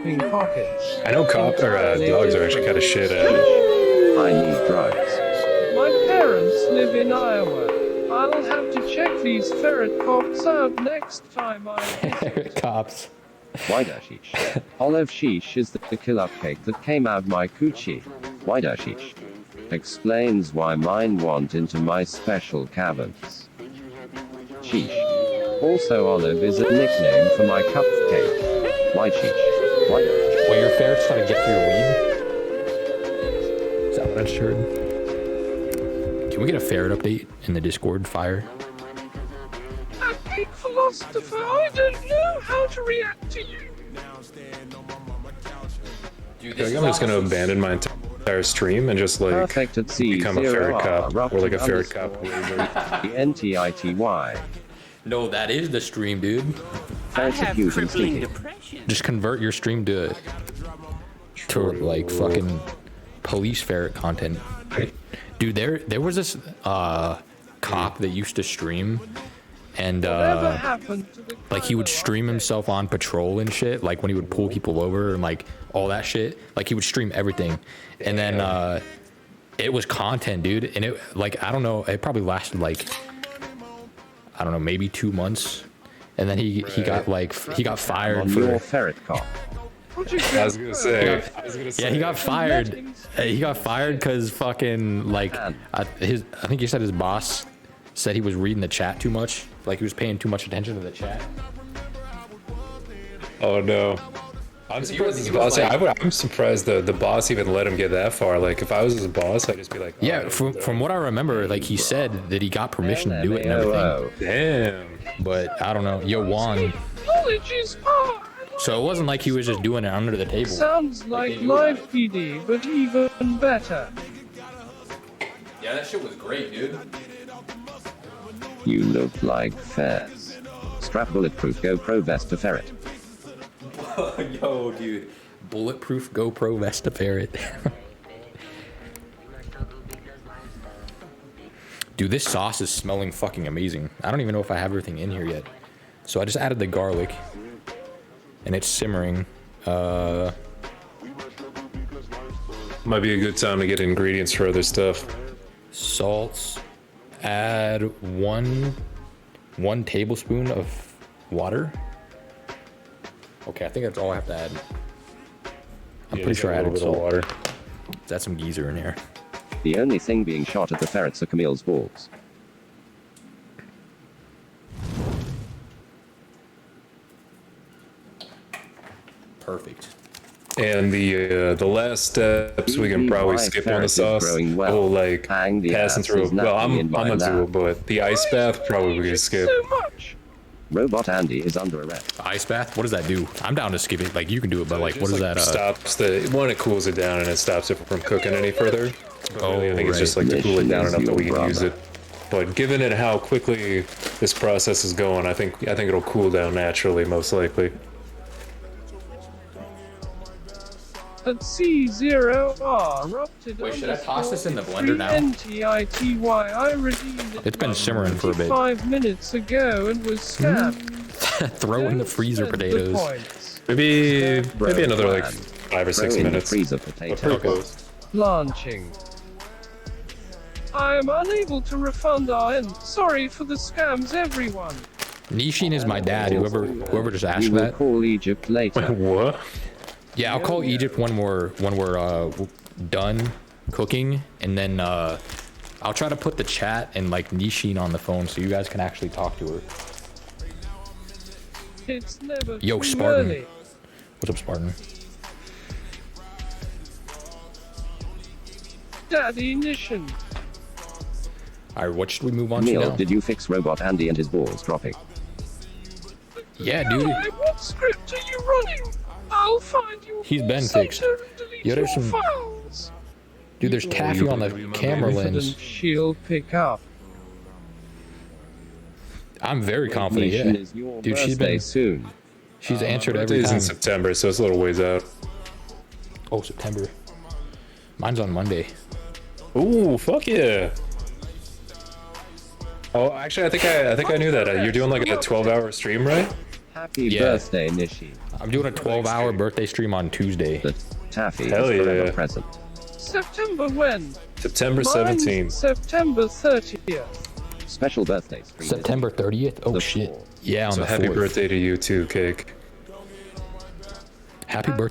developing pockets. I know dogs are actually kind of shit at it. I need drugs. My parents live in Iowa. I'll have to check these ferret cops out next time I visit. Cops. Wider sheesh. Olive sheesh is the killer cake that came out my coochie. Wider sheesh. Explains why mine want into my special caverns. Sheesh. Also olive is a nickname for my cupcake. Why sheesh? Wider. Well, your ferret's trying to get through your weed? Is that what I just heard? Can we get a ferret update in the Discord fire? A big philosopher, I don't know how to react to you. Dude, I think I'm just gonna abandon my entire stream and just like Perfect at C. become a ferret cop or like a ferret cop. The NTITY. No, that is the stream, dude. Persecution stinky. Just convert your stream to like fucking police ferret content. Dude, there was this cop that used to stream, and Whatever happened to the like he would stream himself on patrol and shit, like when he would pull people over and like all that shit. Like he would stream everything, and then it was content, dude. And it like I don't know, it probably lasted like I don't know, maybe 2 months, and then he got like he got fired On for your ferret cop. I was gonna say. yeah, he got fired. He got fired because fucking like I think he said his boss said he was reading the chat too much, like he was paying too much attention to the chat. Oh no. I'm surprised his boss. I'm surprised the boss even let him get that far. Like if I was his boss, I'd just be like, oh, Yeah, from what I remember, like he said that he got permission to do it and everything. Damn. But I don't know. Yo, Juan. knowledge is power. So it wasn't like he was just doing it under the table. Sounds like live PD, but even better. Yeah, that shit was great, dude. You look like Fez. Strap bulletproof GoPro vest to ferret. Yo, dude. Bulletproof GoPro vest to ferret. Dude, this sauce is smelling fucking amazing. I don't even know if I have everything in here yet. So I just added the garlic. And it's simmering. Might be a good time to get ingredients for other stuff. Salts. Add one tablespoon of water. Okay, I think that's all I have to add. I'm pretty sure I added salt. Water. That's some geezer in here. The only thing being shot at the ferrets are Camille's balls. Perfect. And the last steps we can probably skip on the sauce. Oh, like passing through. Well, I'm gonna do it, but the ice bath probably we can skip. So much. Robot Andy is under arrest. Ice bath? What does that do? I'm down to skip it. Like, you can do it, but like, what is that? Stops the one. It cools it down and it stops it from cooking any further. Oh, I think it's just like to cool it down enough that we can use it. But given it how quickly this process is going, I think it'll cool down naturally, most likely. At C0R opted. Wait, should I toss this in the blender now? NTITY, I redeemed it. It's been simmering for a bit. 5 minutes ago and was scammed. Throw in the freezer Send the potatoes. points. Maybe another like 5 or 6 Throw in the minutes. freezer But potato. pretty close. Launching. I am unable to refund our end. Sorry for the scams, everyone. Nishin is my dad. Whoever just asked We will that. call Egypt later. What? Yeah, I'll call Egypt when we're done cooking, and then I'll try to put the chat and like Nishin on the phone so you guys can actually talk to her. It's never Yo, too Spartan. early. What's up, Spartan? Daddy Nishan. All right, what should we move on to Neil, now? did you fix Robot Andy and his balls dropping? Yeah, dude. What script are you running? I'll find you. He's been fixed. Yeah, there's some. Dude, there's taffy on the camera lens. She'll pick up. I'm very confident. Nation Yeah, is your dude, she's birthday been. soon. She's answered every It's in time. September, so it's a little ways out. Oh, September. Mine's on Monday. Ooh, fuck yeah! Oh, actually, I think I knew that. You're doing like a 12-hour stream, right? Happy birthday, Nishi. I'm doing a 12-hour birthday stream on Tuesday. The taffy Hell is forever yeah. present. September when? September Mine's 17th. September 30th. Special birthday stream. September 30th? Oh, shit. Yeah, on So the happy 4th. birthday to you too, Cake. Happy birthday.